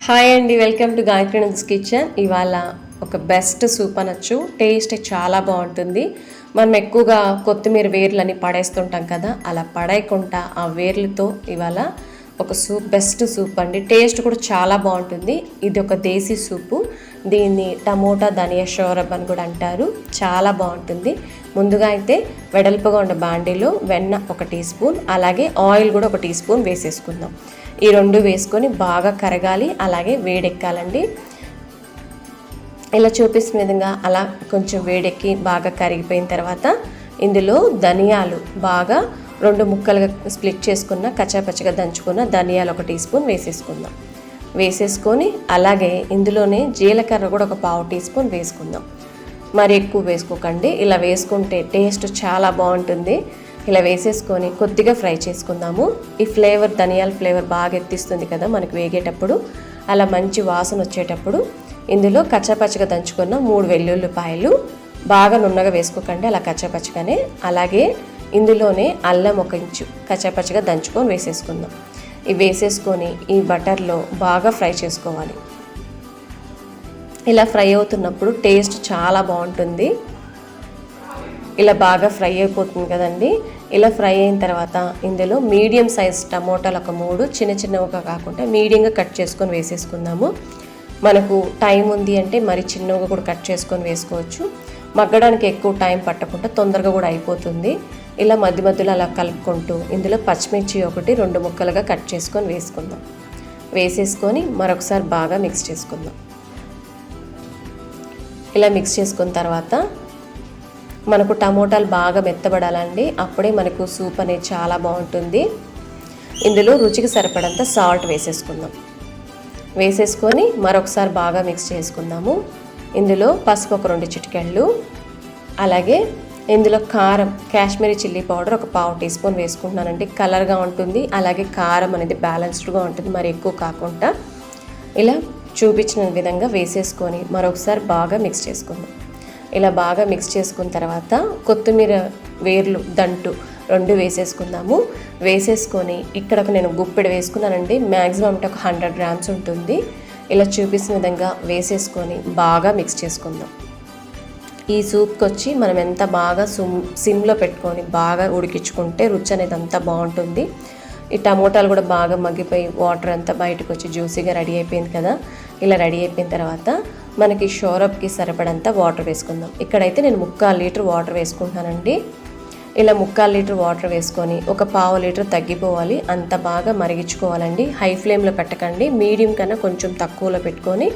Hi అండి, welcome to Gayatri Nandu's kitchen. ఇవాళ ఒక బెస్ట్ సూప్ అనొచ్చు. టేస్ట్ చాలా బాగుంటుంది. మనం ఎక్కువగా కొత్తిమీర వేర్లని పడేస్తుంటాం కదా, అలా పడేయకుండా ఆ వేర్లతో ఇవాళ ఒక సూప్, బెస్ట్ సూప్ అండి. టేస్ట్ కూడా చాలా బాగుంటుంది. ఇది ఒక దేశీ సూపు. దీన్ని టమోటా ధనియా షోరబ్ అని కూడా అంటారు. చాలా బాగుంటుంది. ముందుగా అయితే వెడల్పుగా ఉన్న బాండీలో వెన్న 1 టీ స్పూన్, అలాగే ఆయిల్ కూడా 1 టీ స్పూన్ వేసేసుకుందాం. ఈ రెండు వేసుకొని బాగా కరగాలి, అలాగే వేడెక్కాలండి. ఇలా చూపిస్తున్న విధంగా అలా కొంచెం వేడెక్కి బాగా కరిగిపోయిన తర్వాత ఇందులో ధనియాలు బాగా 2 ముక్కలుగా స్ప్లిట్ చేసుకున్న కచ్చాపచ్చగా దంచుకున్న ధనియాలు 1 టీ స్పూన్ వేసేసుకుందాం. వేసేసుకొని అలాగే ఇందులోనే జీలకర్ర కూడా 1/4 టీ స్పూన్ వేసుకుందాం. మరి ఎక్కువ వేసుకోకండి. ఇలా వేసుకుంటే టేస్ట్ చాలా బాగుంటుంది. ఇలా వేసేసుకొని కొద్దిగా ఫ్రై చేసుకుందాము. ఈ ఫ్లేవర్, ధనియాల ఫ్లేవర్ బాగా ఎత్తిస్తుంది కదా మనకు వేగేటప్పుడు. అలా మంచి వాసన వచ్చేటప్పుడు ఇందులో కచ్చాపచ్చగా దంచుకున్న 3 వెల్లుల్లిపాయలు బాగా నున్నగా వేసుకోకండి, అలా కచ్చాపచ్చగానే. అలాగే ఇందులోనే అల్లం 1 ఇంచు కచ్చాపచ్చగా దంచుకొని వేసేసుకుందాం. ఇవి వేసేసుకొని ఈ బటర్లో బాగా ఫ్రై చేసుకోవాలి. ఇలా ఫ్రై అవుతున్నప్పుడు టేస్ట్ చాలా బాగుంటుంది. ఇలా బాగా ఫ్రై అయిపోతుంది కదండి. ఇలా ఫ్రై అయిన తర్వాత ఇందులో మీడియం సైజ్ టమోటాలు 3 చిన్న చిన్నగా కాకుండా మీడియంగా కట్ చేసుకొని వేసేసుకుందాము. మనకు టైం ఉంది అంటే మరి చిన్నగా కూడా కట్ చేసుకొని వేసుకోవచ్చు. మగ్గడానికి ఎక్కువ టైం పట్టకుండా తొందరగా కూడా అయిపోతుంది. ఇలా మధ్య మధ్యలో అలా కలుపుకుంటూ ఇందులో పచ్చిమిర్చి 1 2 ముక్కలుగా కట్ చేసుకొని వేసుకుందాం. వేసేసుకొని మరొకసారి బాగా మిక్స్ చేసుకుందాం. ఇలా మిక్స్ చేసుకున్న తర్వాత మనకు టమోటాలు బాగా మెత్తబడాలండి. అప్పుడే మనకు సూప్ అనేది చాలా బాగుంటుంది. ఇందులో రుచికి సరిపడంత సాల్ట్ వేసేసుకుందాం. వేసేసుకొని మరొకసారి బాగా మిక్స్ చేసుకుందాము. ఇందులో పసుపు 2 చిటికెళ్ళు, అలాగే ఇందులో కారం, Kashmiri chilli powder 1/4 teaspoon వేసుకుంటున్నానండి. కలర్గా ఉంటుంది, అలాగే కారం అనేది బ్యాలెన్స్డ్గా ఉంటుంది, మరి ఎక్కువ కాకుండా. ఇలా చూపించిన విధంగా వేసేసుకొని మరొకసారి బాగా మిక్స్ చేసుకుందాం. ఇలా బాగా మిక్స్ చేసుకున్న తర్వాత కొత్తిమీర వేర్లు దంటు 2 వేసేసుకుందాము. వేసేసుకొని ఇక్కడ నేను గుప్పెడు వేసుకున్నానండి. మ్యాక్సిమం అంటే 100 గ్రామ్స్ ఉంటుంది. ఇలా చూపిస్తున్న విధంగా వేసేసుకొని బాగా మిక్స్ చేసుకుందాం. ఈ సూప్కి వచ్చి మనం ఎంత బాగా సిమ్లో పెట్టుకొని బాగా ఉడికించుకుంటే రుచి అనేది అంతా బాగుంటుంది. ఈ టమోటాలు కూడా బాగా మగ్గిపోయి వాటర్ అంతా బయటకు వచ్చి జ్యూసీగా రెడీ అయిపోయింది కదా. ఇలా రెడీ అయిపోయిన తర్వాత మనకి షోరబ్కి సరిపడంత వాటర్ వేసుకుందాం. ఇక్కడైతే నేను 3/4 లీటర్ వాటర్ వేసుకుంటున్నానండి. ఇలా 3/4 లీటర్ వాటర్ వేసుకొని 1/4 లీటర్ తగ్గిపోవాలి, అంత బాగా మరిగించుకోవాలండి. హై ఫ్లేమ్లో పెట్టకండి, మీడియం కన్నా కొంచెం తక్కువలో పెట్టుకొని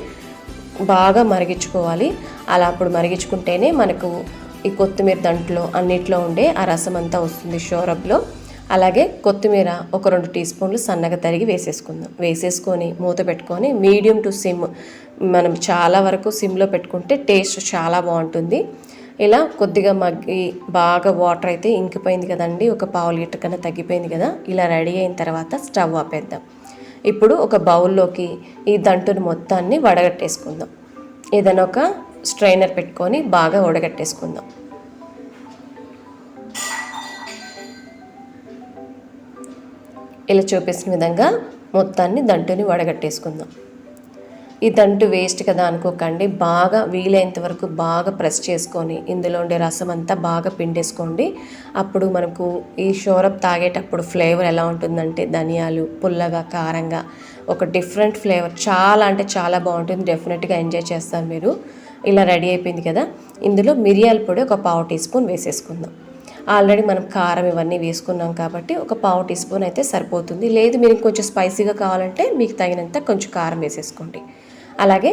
బాగా మరిగించుకోవాలి. అలా అప్పుడు మరిగించుకుంటేనే మనకు ఈ కొత్తిమీర దంట్లో అన్నిట్లో ఉండే ఆ రసం అంతా వస్తుంది షోరబ్లో. అలాగే కొత్తిమీర 2 టీ స్పూన్లు సన్నగా తరిగి వేసేసుకుందాం. వేసేసుకొని మూత పెట్టుకొని మీడియం టు సిమ్, మనం చాలా వరకు సిమ్లో పెట్టుకుంటే టేస్ట్ చాలా బాగుంటుంది. ఇలా కొద్దిగా మగ్గి బాగా వాటర్ అయితే ఇంకిపోయింది కదండి, 1/4 లీటర్ కన్నా తగ్గిపోయింది కదా. ఇలా రెడీ అయిన తర్వాత స్టవ్ ఆపేద్దాం. ఇప్పుడు ఒక బౌల్లోకి ఈ దంటుని మొత్తాన్ని వడగట్టేసుకుందాం. ఏదైనా ఒక స్ట్రైనర్ పెట్టుకొని బాగా వడగట్టేసుకుందాం. ఇలా చూపిస్తున్న విధంగా మొత్తాన్ని దంటుని వడగట్టేసుకుందాం. ఈ దంటు వేస్ట్ కదా అనుకోకండి, బాగా వీలైనంత వరకు బాగా ప్రెస్ చేసుకొని ఇందులో ఉండే రసం అంతా బాగా పిండేసుకోండి. అప్పుడు మనకు ఈ షోరబ్ తాగేటప్పుడు ఫ్లేవర్ ఎలా ఉంటుందంటే ధనియాలు పుల్లగా, కారంగా ఒక డిఫరెంట్ ఫ్లేవర్, చాలా అంటే చాలా బాగుంటుంది. డెఫినెట్గా ఎంజాయ్ చేస్తారు మీరు. ఇలా రెడీ అయిపోయింది కదా. ఇందులో మిరియాల పొడి 1/4 టీ స్పూన్ వేసేసుకుందాం. ఆల్రెడీ మనం కారం ఇవన్నీ వేసుకున్నాం కాబట్టి 1/4 టీ స్పూన్ అయితే సరిపోతుంది. లేదు మీరు కొంచెం స్పైసీగా కావాలంటే మీకు తగినంత కొంచెం కారం వేసేసుకోండి. అలాగే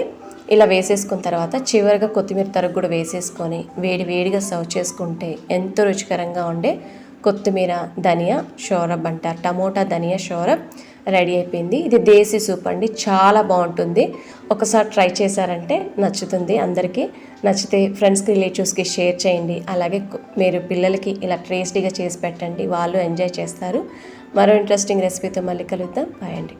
ఇలా వేసేసుకున్న తర్వాత చివరిగా కొత్తిమీర తరుగు కూడా వేసేసుకొని వేడిగా సర్వ్ చేసుకుంటే ఎంతో రుచికరంగా ఉండే కొత్తిమీర ధనియా షోరబ్ అంటారు, టమోటా ధనియా షోరబ్ రెడీ అయిపోయింది. ఇది దేశీ సూప్ అండి, చాలా బాగుంటుంది. ఒకసారి ట్రై చేశారంటే నచ్చుతుంది అందరికీ. నచ్చితే ఫ్రెండ్స్కి, రిలేటివ్స్కి షేర్ చేయండి. అలాగే మీరు పిల్లలకి ఇలా టేస్టీగా చేసి పెట్టండి, వాళ్ళు ఎంజాయ్ చేస్తారు. మరో ఇంట్రెస్టింగ్ రెసిపీతో మళ్ళీ కలుద్దాం. బాయ్ అండి.